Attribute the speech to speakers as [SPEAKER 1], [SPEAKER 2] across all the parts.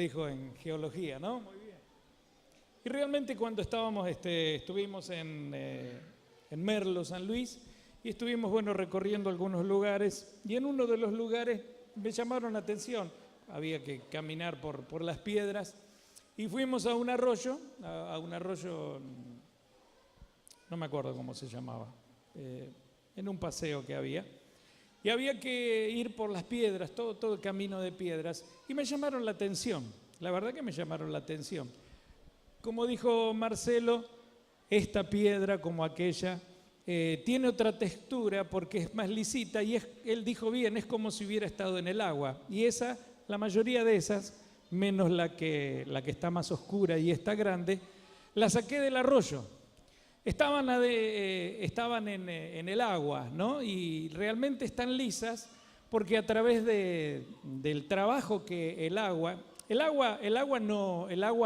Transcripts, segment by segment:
[SPEAKER 1] dijo en geología, ¿no? Muy bien. Y realmente cuando estuvimos en Merlo, San Luis, y estuvimos, bueno, recorriendo algunos lugares, y en uno de los lugares me llamaron la atención, había que caminar por las piedras, y fuimos a un arroyo, no me acuerdo cómo se llamaba, en un paseo que había, y había que ir por las piedras, todo el camino de piedras, y me llamaron la atención, la verdad que me llamaron la atención. Como dijo Marcelo, esta piedra como aquella tiene otra textura porque es más lisita y él dijo bien, es como si hubiera estado en el agua. Y la mayoría de esas, menos la que está más oscura y está grande, la saqué del arroyo. Estaban en el agua, ¿no? Y realmente están lisas porque a través del trabajo que el agua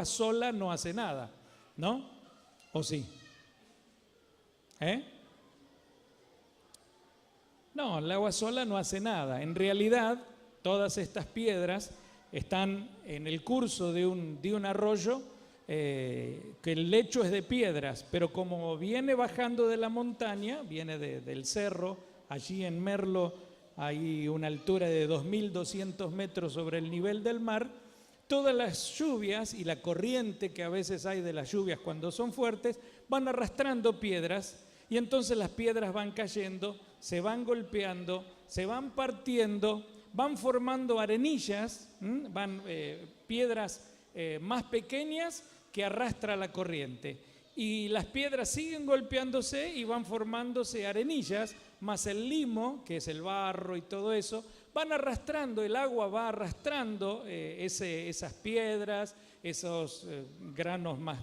[SPEAKER 1] sola no hace nada, ¿no? ¿O sí? No, el agua sola no hace nada. En realidad, todas estas piedras están en el curso de un arroyo que el lecho es de piedras, pero como viene bajando de la montaña, viene del cerro, allí en Merlo hay una altura de 2.200 metros sobre el nivel del mar, todas las lluvias y la corriente que a veces hay de las lluvias cuando son fuertes, van arrastrando piedras y entonces las piedras van cayendo, se van golpeando, se van partiendo, van formando arenillas, piedras más pequeñas que arrastra la corriente. Y las piedras siguen golpeándose y van formándose arenillas, más el limo, que es el barro y todo eso, van arrastrando, el agua va arrastrando esas piedras, esos granos más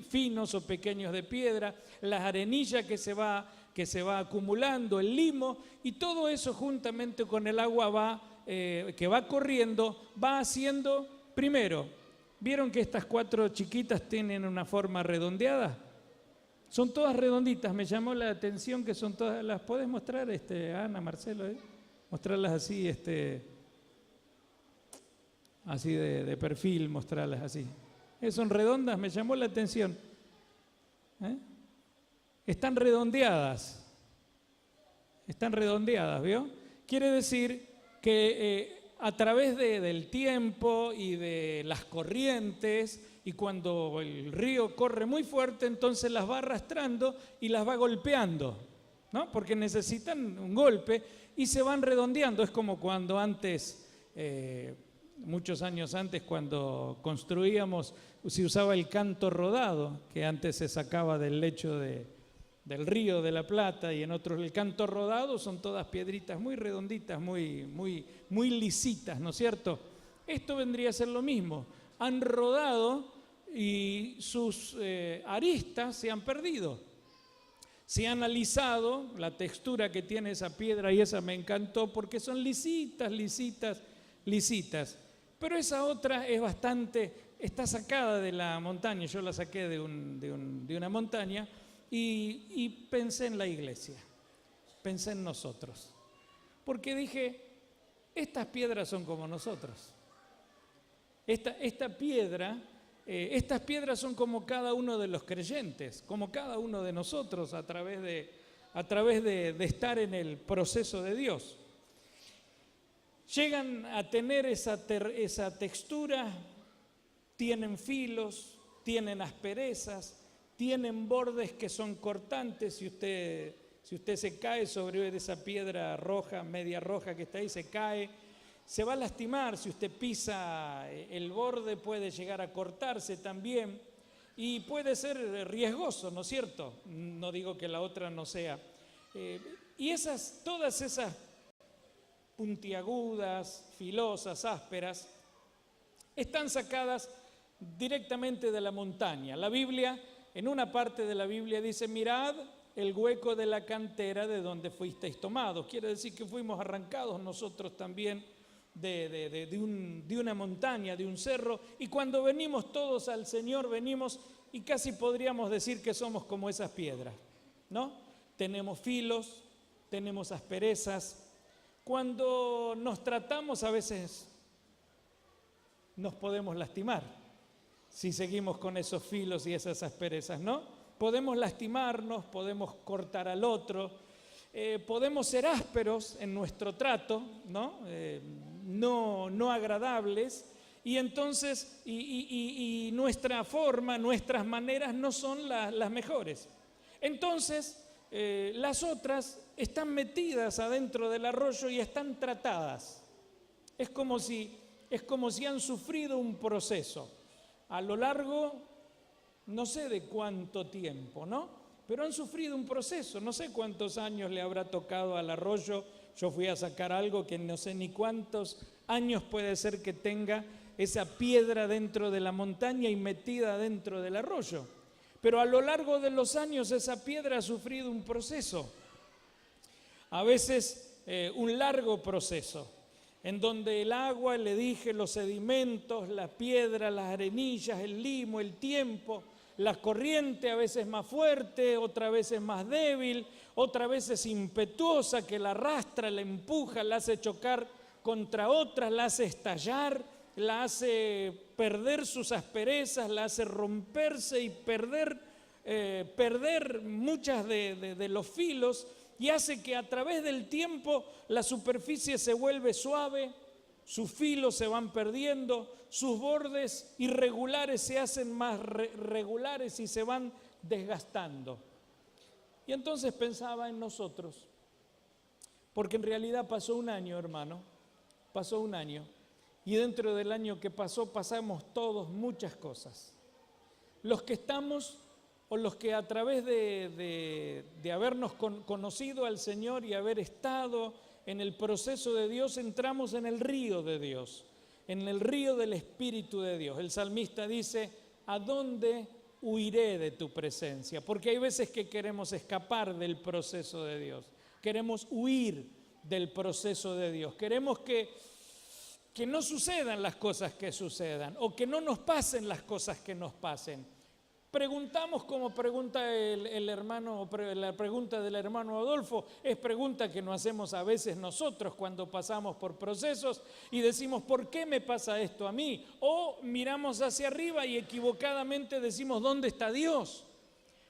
[SPEAKER 1] finos o pequeños de piedra, las arenillas que se va acumulando, el limo, y todo eso juntamente con el agua que va corriendo, va haciendo, primero, ¿vieron que estas 4 chiquitas tienen una forma redondeada? Son todas redonditas, me llamó la atención que son todas, ¿las podés mostrar, Ana, Marcelo? Mostrarlas así, así de perfil, mostrarlas así. Son redondas, me llamó la atención. Están redondeadas, ¿vio? Quiere decir que a través del tiempo y de las corrientes, y cuando el río corre muy fuerte, entonces las va arrastrando y las va golpeando, ¿no? Porque necesitan un golpe y se van redondeando. Es como cuando antes, muchos años antes, cuando construíamos, se usaba el canto rodado, que antes se sacaba del lecho del río de la Plata, y en otros el canto rodado son todas piedritas muy redonditas, muy lisitas, ¿no es cierto? Esto vendría a ser lo mismo. Han rodado y sus aristas se han perdido. Se han alisado, la textura que tiene esa piedra, y esa me encantó porque son lisitas. Pero esa otra es está sacada de la montaña. Yo la saqué de una montaña. Y pensé en la iglesia, pensé en nosotros, porque dije, estas piedras son como nosotros. Estas piedras son como cada uno de los creyentes, como cada uno de nosotros a través de estar en el proceso de Dios. Llegan a tener esa textura, tienen filos, tienen asperezas, tienen bordes que son cortantes. Si usted se cae sobre esa piedra roja, media roja que está ahí, se cae, se va a lastimar. Si usted pisa el borde, puede llegar a cortarse también y puede ser riesgoso, ¿no es cierto? No digo que la otra no sea. Y todas esas puntiagudas, filosas, ásperas, están sacadas directamente de la montaña. La Biblia, en una parte de la Biblia dice, mirad el hueco de la cantera de donde fuisteis tomados. Quiere decir que fuimos arrancados nosotros también de una montaña, de un cerro, y cuando venimos todos al Señor, venimos y casi podríamos decir que somos como esas piedras, ¿no? Tenemos filos, tenemos asperezas. Cuando nos tratamos a veces nos podemos lastimar si seguimos con esos filos y esas asperezas, ¿no? Podemos lastimarnos, podemos cortar al otro, podemos ser ásperos en nuestro trato, ¿no? No agradables, y entonces y nuestra forma, nuestras maneras no son las mejores. Entonces, las otras están metidas adentro del arroyo y están tratadas. Es como si han sufrido un proceso a lo largo, no sé de cuánto tiempo, ¿no? Pero han sufrido un proceso, no sé cuántos años le habrá tocado al arroyo. Yo fui a sacar algo que no sé ni cuántos años puede ser que tenga esa piedra dentro de la montaña y metida dentro del arroyo. Pero a lo largo de los años esa piedra ha sufrido un proceso, a veces un largo proceso, en donde el agua, le dije, los sedimentos, la piedra, las arenillas, el limo, el tiempo, la corriente a veces más fuerte, otra vez es más débil, otra vez es impetuosa, que la arrastra, la empuja, la hace chocar contra otras, la hace estallar, la hace perder sus asperezas, la hace romperse y perder muchas de los filos, y hace que a través del tiempo la superficie se vuelve suave, sus filos se van perdiendo, sus bordes irregulares se hacen más regulares y se van desgastando. Y entonces pensaba en nosotros, porque en realidad pasó un año, hermano, pasó un año, y dentro del año que pasó pasamos todos muchas cosas. Los que estamos o los que a través de habernos conocido al Señor y haber estado en el proceso de Dios, entramos en el río de Dios, en el río del Espíritu de Dios. El salmista dice: ¿a dónde huiré de tu presencia? Porque hay veces que queremos escapar del proceso de Dios, queremos huir del proceso de Dios, queremos que no sucedan las cosas que sucedan, o que no nos pasen las cosas que nos pasen. Preguntamos como pregunta el hermano, la pregunta del hermano Adolfo, es pregunta que nos hacemos a veces nosotros cuando pasamos por procesos y decimos: ¿por qué me pasa esto a mí? O miramos hacia arriba y equivocadamente decimos: ¿dónde está Dios?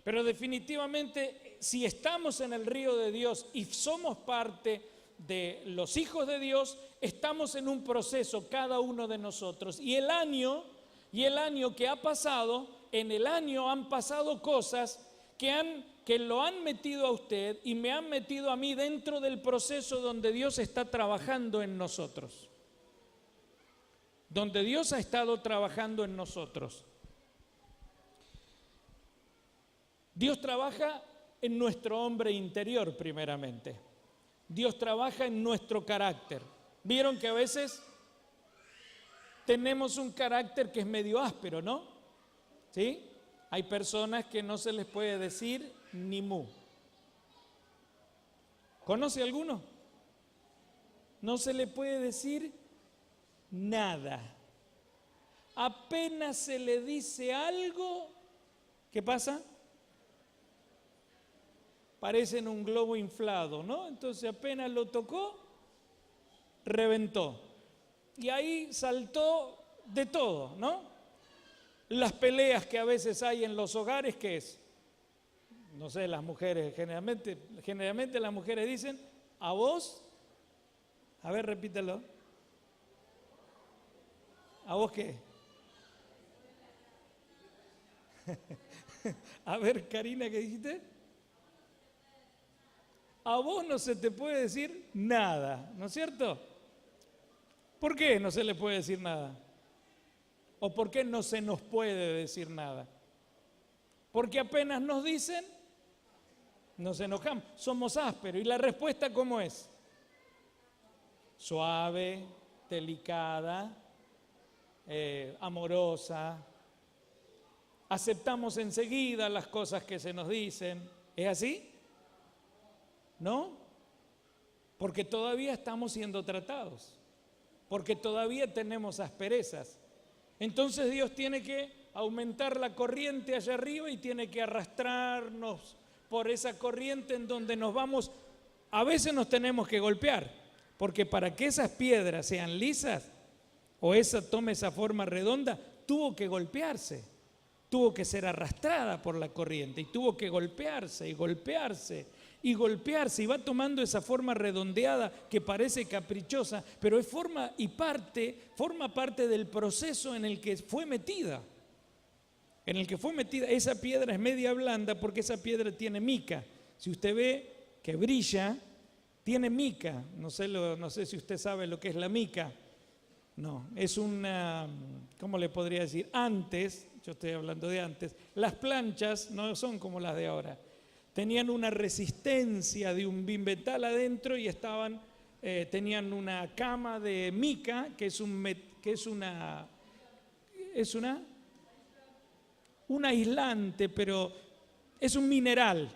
[SPEAKER 1] Pero definitivamente, si estamos en el río de Dios y somos parte de los hijos de Dios, estamos en un proceso cada uno de nosotros. Y el año que ha pasado, en el año han pasado cosas que lo han metido a usted y me han metido a mí dentro del proceso donde Dios está trabajando en nosotros. Donde Dios ha estado trabajando en nosotros. Dios trabaja en nuestro hombre interior primeramente. Dios trabaja en nuestro carácter. ¿Vieron que a veces tenemos un carácter que es medio áspero, no? ¿Sí? Hay personas que no se les puede decir ni mu. ¿Conoce alguno? No se le puede decir nada. Apenas se le dice algo, ¿qué pasa? Parecen un globo inflado, ¿no? Entonces apenas lo tocó, reventó. Y ahí saltó de todo, ¿no? Las peleas que a veces hay en los hogares, ¿qué es? No sé, las mujeres, generalmente las mujeres dicen: a vos, a ver, repítelo. ¿A vos qué? A ver, Karina, ¿qué dijiste? A vos no se te puede decir nada, ¿no es cierto? ¿Por qué no se le puede decir nada? ¿O por qué no se nos puede decir nada? Porque apenas nos dicen, nos enojamos, somos ásperos. ¿Y la respuesta cómo es? Suave, delicada, amorosa. Aceptamos enseguida las cosas que se nos dicen. ¿Es así? ¿No? Porque todavía estamos siendo tratados. Porque todavía tenemos asperezas. Entonces Dios tiene que aumentar la corriente allá arriba y tiene que arrastrarnos por esa corriente en donde nos vamos. A veces nos tenemos que golpear, porque para que esas piedras sean lisas, o esa toma esa forma redonda, tuvo que golpearse, tuvo que ser arrastrada por la corriente y tuvo que golpearse y golpearse y golpearse y va tomando esa forma redondeada que parece caprichosa, pero es forma parte del proceso en el que fue metida. En el que fue metida, esa piedra es media blanda porque esa piedra tiene mica. Si usted ve que brilla, tiene mica. No sé si usted sabe lo que es la mica. No, es una, ¿cómo le podría decir? Antes, yo estoy hablando de antes, las planchas no son como las de ahora. Tenían una resistencia de un bimbetal adentro y tenían una cama de mica, que es un aislante, pero es un mineral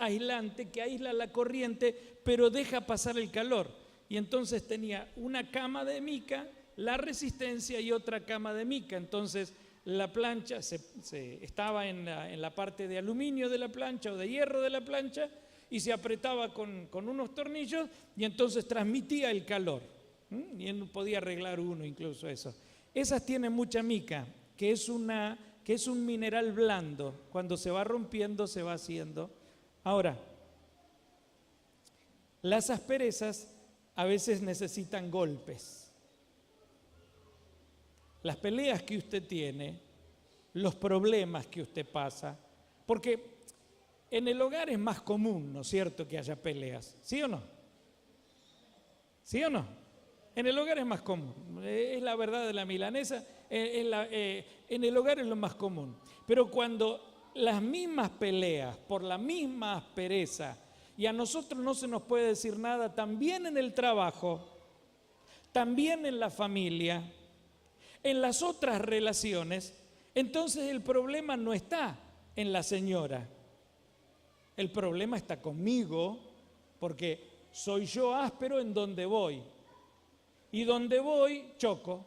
[SPEAKER 1] aislante que aísla la corriente, pero deja pasar el calor. Y entonces tenía una cama de mica, la resistencia y otra cama de mica. Entonces la plancha estaba en la parte de aluminio de la plancha o de hierro de la plancha y se apretaba con unos tornillos y entonces transmitía el calor. Y él podía arreglar uno incluso eso. Esas tienen mucha mica, que es un mineral blando. Cuando se va rompiendo, se va haciendo. Ahora, las asperezas a veces necesitan golpes. Las peleas que usted tiene, los problemas que usted pasa, porque en el hogar es más común, ¿no es cierto?, que haya peleas. ¿Sí o no? ¿Sí o no? En el hogar es más común. Es la verdad de la milanesa. En el hogar es lo más común. Pero cuando las mismas peleas por la misma aspereza, y a nosotros no se nos puede decir nada, también en el trabajo, también en la familia, en las otras relaciones, entonces el problema no está en la señora. El problema está conmigo, porque soy yo áspero en donde voy. Y donde voy, choco.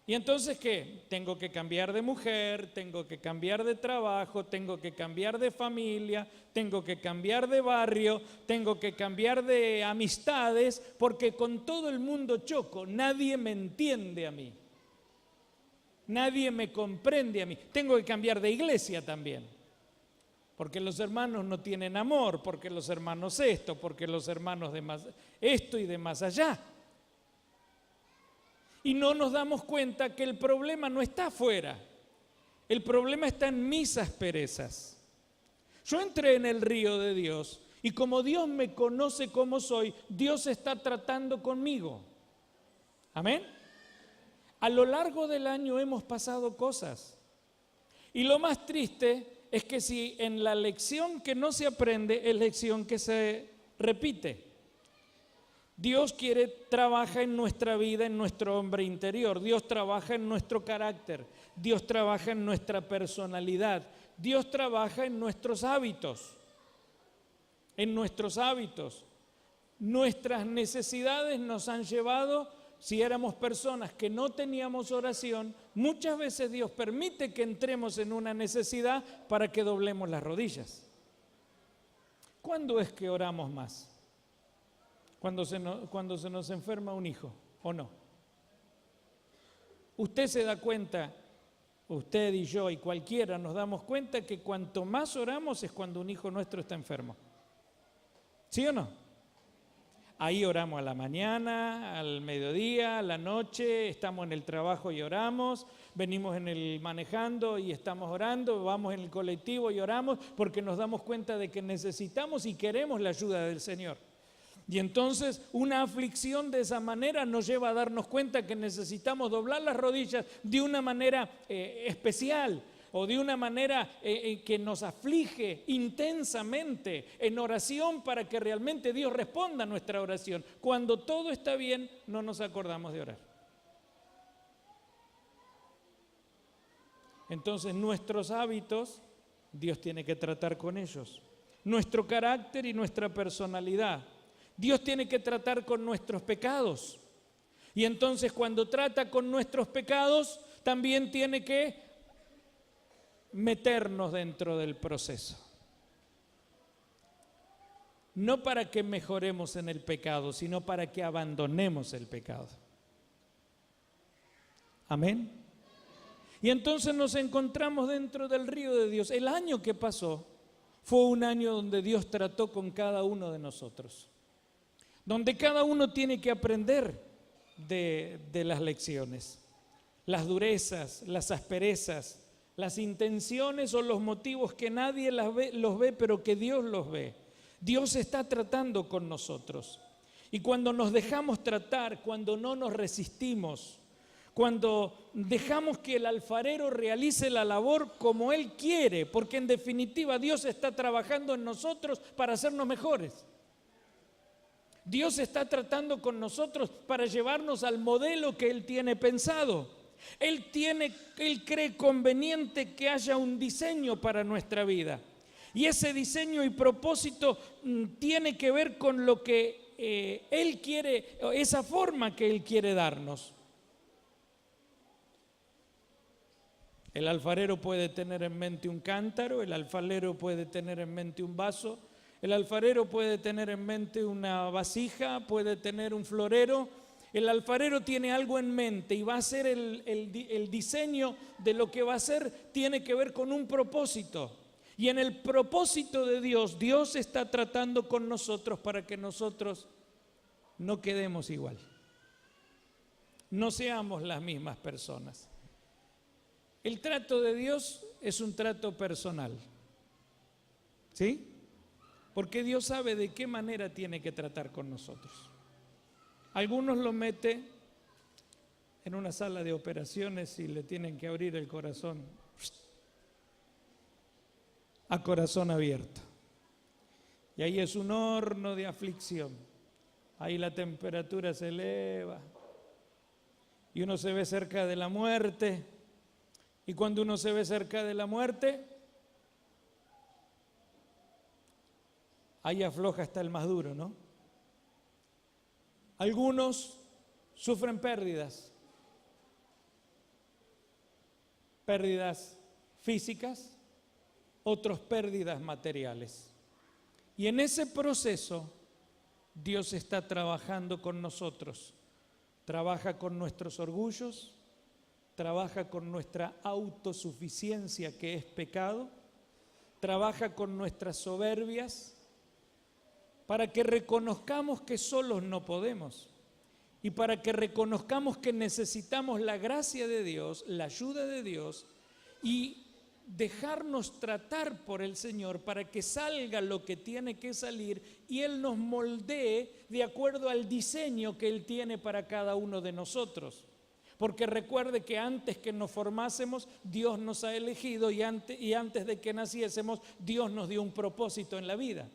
[SPEAKER 1] Y entonces, ¿qué? Tengo que cambiar de mujer, tengo que cambiar de trabajo, tengo que cambiar de familia, tengo que cambiar de barrio, tengo que cambiar de amistades, porque con todo el mundo choco. Nadie me entiende a mí. Nadie me comprende a mí. Tengo que cambiar de iglesia también. Porque los hermanos no tienen amor, porque los hermanos esto, porque los hermanos de más esto y de más allá. Y no nos damos cuenta que el problema no está afuera, el problema está en mis asperezas. Yo entré en el río de Dios y como Dios me conoce como soy, Dios está tratando conmigo. Amén. A lo largo del año hemos pasado cosas. Y lo más triste es que si en la lección que no se aprende es lección que se repite. Dios trabaja en nuestra vida, en nuestro hombre interior. Dios trabaja en nuestro carácter. Dios trabaja en nuestra personalidad. Dios trabaja en nuestros hábitos. En nuestros hábitos. Nuestras necesidades nos han llevado, si éramos personas que no teníamos oración, muchas veces Dios permite que entremos en una necesidad para que doblemos las rodillas. ¿Cuándo es que oramos más? Cuando se nos enferma un hijo, ¿o no? Usted se da cuenta, usted y yo y cualquiera nos damos cuenta que cuanto más oramos es cuando un hijo nuestro está enfermo. ¿Sí o no? Ahí oramos a la mañana, al mediodía, a la noche, estamos en el trabajo y oramos, venimos manejando y estamos orando, vamos en el colectivo y oramos porque nos damos cuenta de que necesitamos y queremos la ayuda del Señor. Y entonces una aflicción de esa manera nos lleva a darnos cuenta que necesitamos doblar las rodillas de una manera especial o de una manera que nos aflige intensamente en oración para que realmente Dios responda a nuestra oración. Cuando todo está bien, no nos acordamos de orar. Entonces nuestros hábitos, Dios tiene que tratar con ellos. Nuestro carácter y nuestra personalidad. Dios tiene que tratar con nuestros pecados. Y entonces cuando trata con nuestros pecados, también tiene que meternos dentro del proceso. no para que mejoremos en el pecado, sino para que abandonemos el pecado. Amén. Y entonces nos encontramos dentro del río de Dios. El año que pasó fue un año donde Dios trató con cada uno de nosotros, donde cada uno tiene que aprender de las lecciones, las durezas, las asperezas, las intenciones o los motivos que nadie los ve, pero que Dios los ve. Dios está tratando con nosotros. Y cuando nos dejamos tratar, cuando no nos resistimos, cuando dejamos que el alfarero realice la labor como Él quiere, porque en definitiva Dios está trabajando en nosotros para hacernos mejores. Dios está tratando con nosotros para llevarnos al modelo que Él tiene pensado. Él cree conveniente que haya un diseño para nuestra vida. Y ese diseño y propósito tiene que ver con lo que Él quiere, esa forma que Él quiere darnos. El alfarero puede tener en mente un cántaro, el alfarero puede tener en mente un vaso, el alfarero puede tener en mente una vasija, puede tener un florero. El alfarero tiene algo en mente y va a hacer el diseño de lo que va a hacer, tiene que ver con un propósito. Y en el propósito de Dios, Dios está tratando con nosotros para que nosotros no quedemos igual. No seamos las mismas personas. El trato de Dios es un trato personal. ¿Sí? Porque Dios sabe de qué manera tiene que tratar con nosotros. Algunos lo mete en una sala de operaciones y le tienen que abrir el corazón a corazón abierto. Y ahí es un horno de aflicción. Ahí la temperatura se eleva y uno se ve cerca de la muerte. Y cuando uno se ve cerca de la muerte, ahí afloja hasta el más duro, ¿no? Algunos sufren pérdidas físicas, otros pérdidas materiales. Y en ese proceso Dios está trabajando con nosotros. Trabaja con nuestros orgullos, trabaja con nuestra autosuficiencia, que es pecado, trabaja con nuestras soberbias, para que reconozcamos que solos no podemos y para que reconozcamos que necesitamos la gracia de Dios, la ayuda de Dios y dejarnos tratar por el Señor para que salga lo que tiene que salir y Él nos moldee de acuerdo al diseño que Él tiene para cada uno de nosotros. Porque recuerde que antes que nos formásemos, Dios nos ha elegido y antes de que naciésemos, Dios nos dio un propósito en la vida.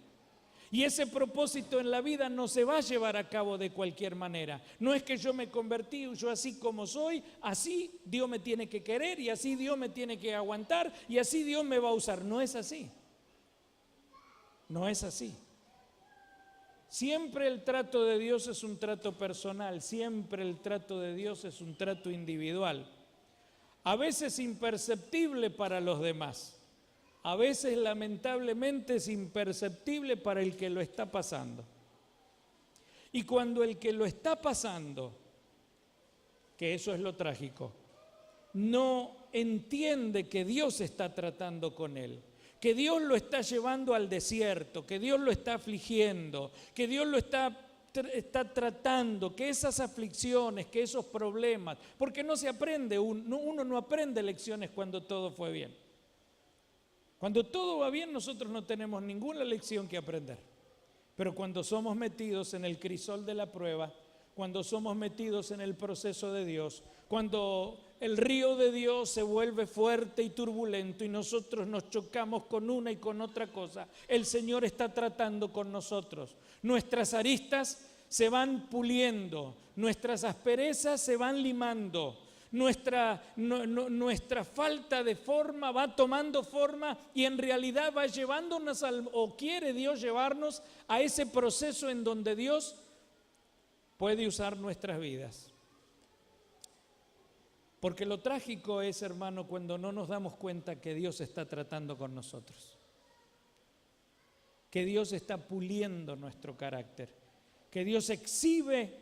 [SPEAKER 1] Y ese propósito en la vida no se va a llevar a cabo de cualquier manera. No es que yo me convertí, yo así como soy, así Dios me tiene que querer y así Dios me tiene que aguantar y así Dios me va a usar. No es así. No es así. Siempre el trato de Dios es un trato personal, siempre el trato de Dios es un trato individual. A veces imperceptible para los demás. A veces lamentablemente es imperceptible para el que lo está pasando. Y cuando el que lo está pasando, que eso es lo trágico, no entiende que Dios está tratando con él, que Dios lo está llevando al desierto, que Dios lo está afligiendo, que Dios lo está tratando, que esas aflicciones, que esos problemas, porque no se aprende, uno no aprende lecciones cuando todo fue bien. Cuando todo va bien, nosotros no tenemos ninguna lección que aprender. Pero cuando somos metidos en el crisol de la prueba, cuando somos metidos en el proceso de Dios, cuando el río de Dios se vuelve fuerte y turbulento y nosotros nos chocamos con una y con otra cosa, el Señor está tratando con nosotros. Nuestras aristas se van puliendo, nuestras asperezas se van limando. Nuestra falta de forma va tomando forma y en realidad va llevándonos o quiere Dios llevarnos a ese proceso en donde Dios puede usar nuestras vidas. Porque lo trágico es, hermano, cuando no nos damos cuenta que Dios está tratando con nosotros. que Dios está puliendo nuestro carácter, que Dios exhibe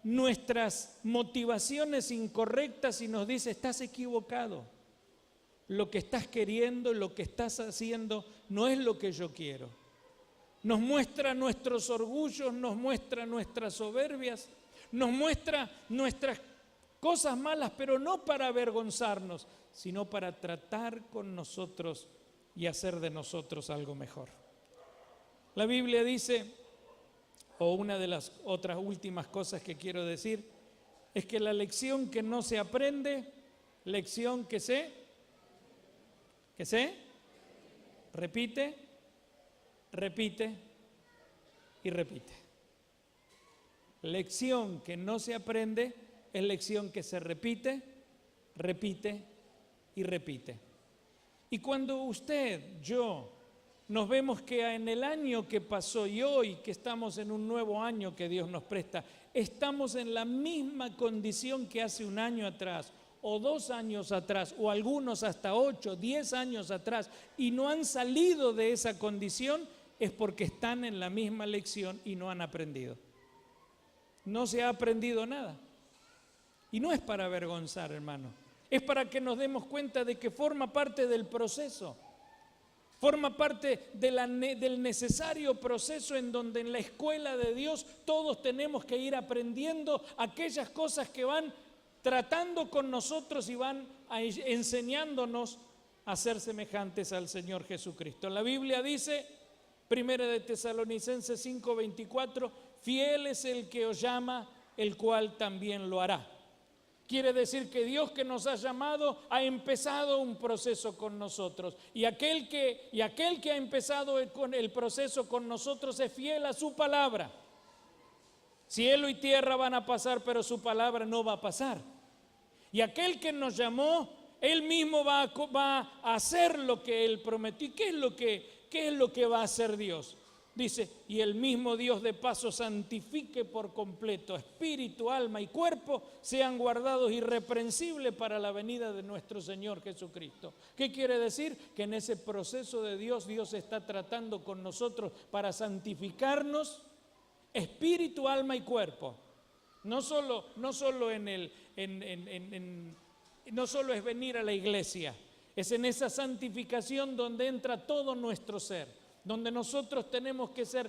[SPEAKER 1] nuestras motivaciones incorrectas y nos dice: estás equivocado, lo que estás queriendo, lo que estás haciendo no es lo que yo quiero. Nos muestra nuestros orgullos, nos muestra nuestras soberbias, nos muestra nuestras cosas malas, pero no para avergonzarnos, sino para tratar con nosotros y hacer de nosotros algo mejor. La Biblia dice, o una de las otras últimas cosas que quiero decir, es que la lección que no se aprende, lección que se repite, repite y repite. Lección que no se aprende es lección que se repite, repite y repite. Y cuando usted, yo, nos vemos que en el año que pasó y hoy que estamos en un nuevo año que Dios nos presta, estamos en la misma condición que hace un año atrás, o 2 años atrás, o algunos hasta 8, 10 años atrás, y no han salido de esa condición, es porque están en la misma lección y no han aprendido. No se ha aprendido nada. Y no es para avergonzar, hermano. Es para que nos demos cuenta de que forma parte del proceso. Forma parte del necesario proceso en donde en la escuela de Dios todos tenemos que ir aprendiendo aquellas cosas que van tratando con nosotros y van enseñándonos a ser semejantes al Señor Jesucristo. La Biblia dice, 1 de Tesalonicenses 5:24, fiel es el que os llama, el cual también lo hará. Quiere decir que Dios que nos ha llamado ha empezado un proceso con nosotros. Y aquel que ha empezado el proceso con nosotros es fiel a su palabra. Cielo y tierra van a pasar, pero su palabra no va a pasar. Y aquel que nos llamó, Él mismo va a hacer lo que Él prometió. ¿Y qué es lo que va a hacer Dios? Dice, y el mismo Dios de paso santifique por completo, espíritu, alma y cuerpo sean guardados irreprensibles para la venida de nuestro Señor Jesucristo. ¿Qué quiere decir? Que en ese proceso de Dios está tratando con nosotros para santificarnos espíritu, alma y cuerpo. No solo es venir a la iglesia, es en esa santificación donde entra todo nuestro ser, donde nosotros tenemos que ser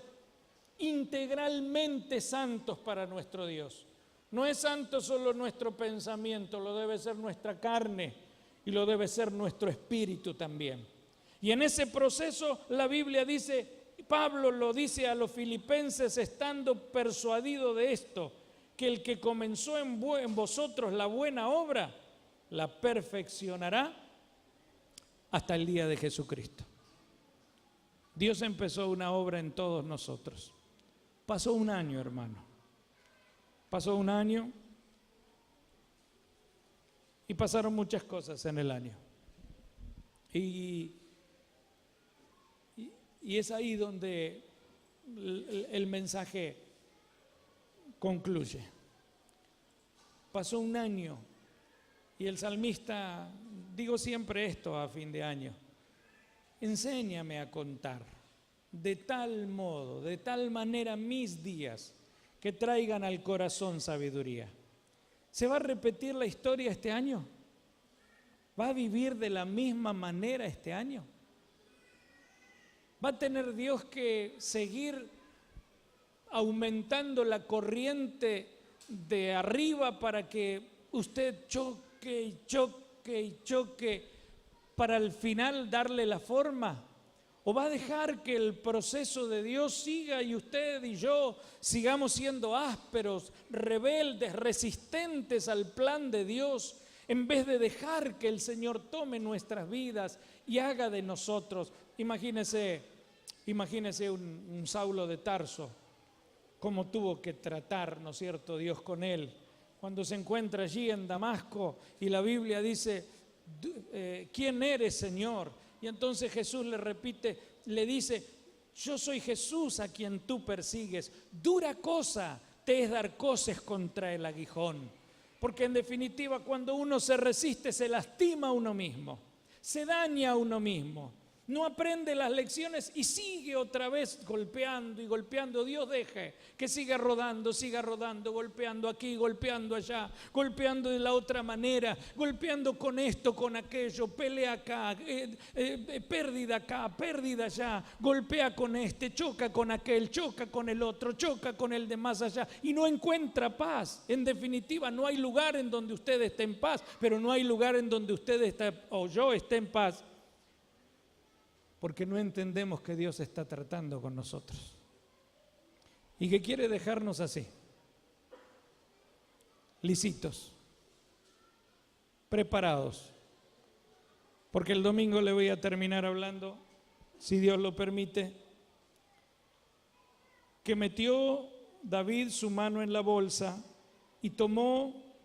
[SPEAKER 1] integralmente santos para nuestro Dios. No es santo solo nuestro pensamiento, lo debe ser nuestra carne y lo debe ser nuestro espíritu también. Y en ese proceso la Biblia dice, Pablo lo dice a los filipenses estando persuadido de esto, que el que comenzó en vosotros la buena obra, la perfeccionará hasta el día de Jesucristo. Dios empezó una obra en todos nosotros. Pasó un año, hermano. Pasó un año y pasaron muchas cosas en el año. Y es ahí donde el mensaje concluye. Pasó un año y el salmista, digo siempre esto a fin de año, enséñame a contar de tal modo, de tal manera mis días que traigan al corazón sabiduría. ¿Se va a repetir la historia este año? ¿Va a vivir de la misma manera este año? ¿Va a tener Dios que seguir aumentando la corriente de arriba para que usted choque y choque y choque para al final darle la forma? ¿O va a dejar que el proceso de Dios siga y usted y yo sigamos siendo ásperos, rebeldes, resistentes al plan de Dios, en vez de dejar que el Señor tome nuestras vidas y haga de nosotros? Imagínese un Saulo de Tarso, cómo tuvo que tratar, ¿no es cierto?, Dios con él, cuando se encuentra allí en Damasco y la Biblia dice, ¿quién eres, Señor? Y entonces Jesús le dice, yo soy Jesús a quien tú persigues. Dura cosa te es dar coces contra el aguijón. Porque en definitiva cuando uno se resiste se lastima a uno mismo, se daña a uno mismo. No aprende las lecciones y sigue otra vez golpeando y golpeando. Dios deje que siga rodando, golpeando aquí, golpeando allá, golpeando de la otra manera, golpeando con esto, con aquello, pelea acá, pérdida acá, pérdida allá, golpea con este, choca con aquel, choca con el otro, choca con el de más allá y no encuentra paz. En definitiva, no hay lugar en donde usted esté en paz, pero no hay lugar en donde usted esté o yo esté en paz. Porque no entendemos que Dios está tratando con nosotros y que quiere dejarnos así, lisitos, preparados. Porque el domingo le voy a terminar hablando, si Dios lo permite, que metió David su mano en la bolsa y tomó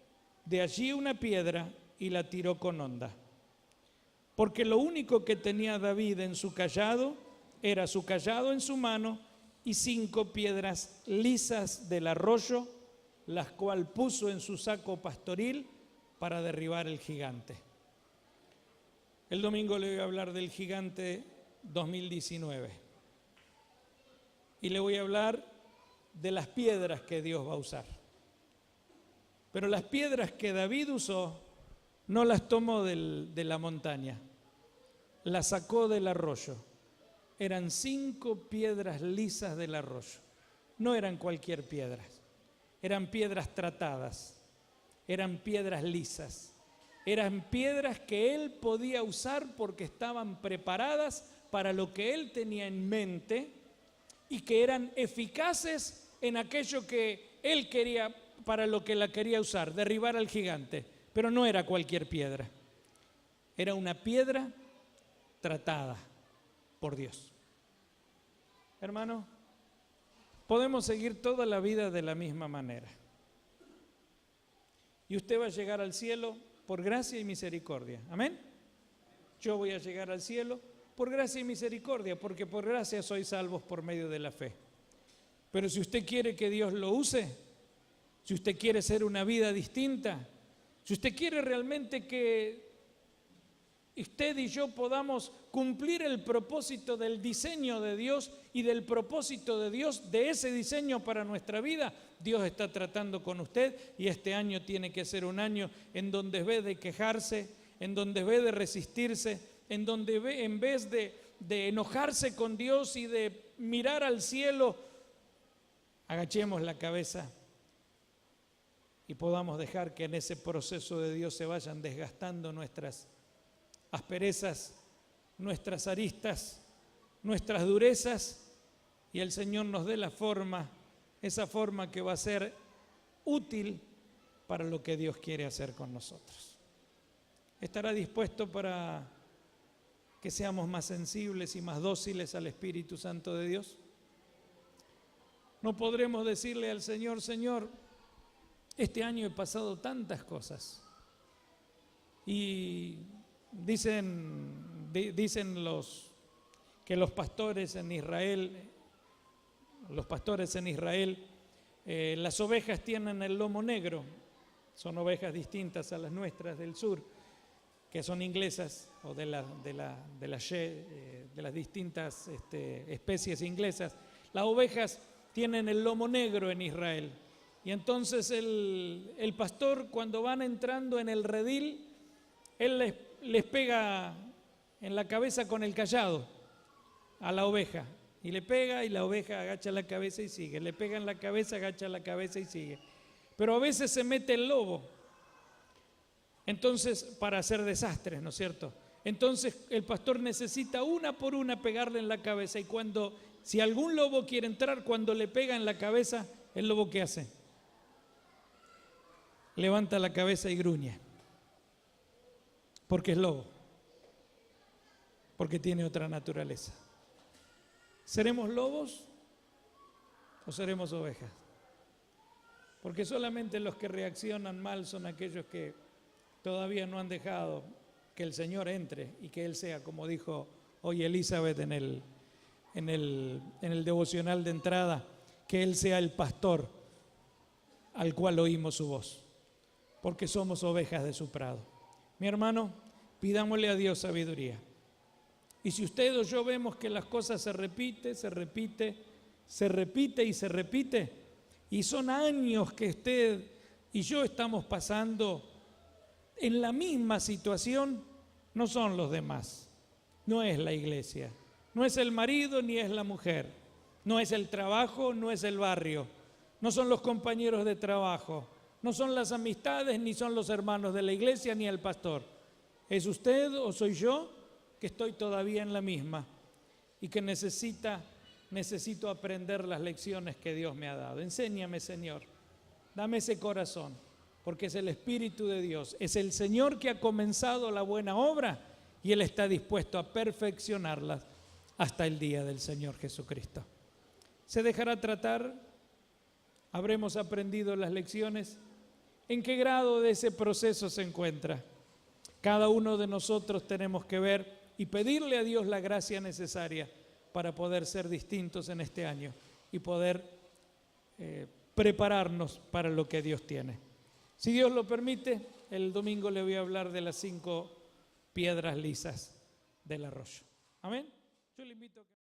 [SPEAKER 1] de allí una piedra y la tiró con honda. Porque lo único que tenía David en su cayado era su cayado en su mano y 5 piedras lisas del arroyo, las cuales puso en su saco pastoril para derribar el gigante. El domingo le voy a hablar del gigante 2019 y le voy a hablar de las piedras que Dios va a usar. Pero las piedras que David usó no las tomó de la montaña, las sacó del arroyo. Eran 5 piedras lisas del arroyo. No eran cualquier piedras, eran piedras tratadas, eran piedras lisas, eran piedras que él podía usar porque estaban preparadas para lo que él tenía en mente y que eran eficaces en aquello que él quería, para lo que la quería usar, derribar al gigante. Pero no era cualquier piedra, era una piedra tratada por Dios. Hermano, podemos seguir toda la vida de la misma manera. Y usted va a llegar al cielo por gracia y misericordia. ¿Amén? Yo voy a llegar al cielo por gracia y misericordia, porque por gracia sois salvos por medio de la fe. Pero si usted quiere que Dios lo use, si usted quiere ser una vida distinta, si usted quiere realmente que usted y yo podamos cumplir el propósito del diseño de Dios y del propósito de Dios, de ese diseño para nuestra vida, Dios está tratando con usted y este año tiene que ser un año en donde en vez de quejarse, en donde en vez de resistirse, en donde en vez de enojarse con Dios y de mirar al cielo, agachemos la cabeza y podamos dejar que en ese proceso de Dios se vayan desgastando nuestras asperezas, nuestras aristas, nuestras durezas, y el Señor nos dé la forma, esa forma que va a ser útil para lo que Dios quiere hacer con nosotros. ¿Estará dispuesto para que seamos más sensibles y más dóciles al Espíritu Santo de Dios? No podremos decirle al Señor: Señor, este año he pasado tantas cosas. Y dicen que los pastores en Israel, las ovejas tienen el lomo negro. Son ovejas distintas a las nuestras del sur, que son inglesas, o de las distintas especies inglesas. Las ovejas tienen el lomo negro en Israel. Y entonces el pastor, cuando van entrando en el redil, él les pega en la cabeza con el cayado a la oveja. Y le pega y la oveja agacha la cabeza y sigue. Le pega en la cabeza, agacha la cabeza y sigue. Pero a veces se mete el lobo. Entonces, para hacer desastres, ¿no es cierto? Entonces el pastor necesita una por una pegarle en la cabeza. Y si algún lobo quiere entrar, cuando le pega en la cabeza, ¿el lobo qué hace? Levanta la cabeza y gruñe, porque es lobo, porque tiene otra naturaleza. ¿Seremos lobos o seremos ovejas? Porque solamente los que reaccionan mal son aquellos que todavía no han dejado que el Señor entre y que Él sea, como dijo hoy Elizabeth en el devocional de entrada, que Él sea el pastor al cual oímos su voz, porque somos ovejas de su prado. Mi hermano, pidámosle a Dios sabiduría Y si usted o yo vemos que las cosas se repite, y son años que usted y yo estamos pasando en la misma situación, no son los demás, no es la iglesia, no es el marido ni es la mujer, no es el trabajo, no es el barrio, no son los compañeros de trabajo, no son las amistades, ni son los hermanos de la iglesia, ni el pastor. ¿Es usted o soy yo que estoy todavía en la misma y que necesito aprender las lecciones que Dios me ha dado? Enséñame, Señor, dame ese corazón, porque es el Espíritu de Dios, es el Señor que ha comenzado la buena obra y Él está dispuesto a perfeccionarla hasta el día del Señor Jesucristo. ¿Se dejará tratar? ¿Habremos aprendido las lecciones? ¿En qué grado de ese proceso se encuentra? Cada uno de nosotros tenemos que ver y pedirle a Dios la gracia necesaria para poder ser distintos en este año y poder prepararnos para lo que Dios tiene. Si Dios lo permite, el domingo le voy a hablar de las 5 piedras lisas del arroyo. Amén. Yo le invito a que...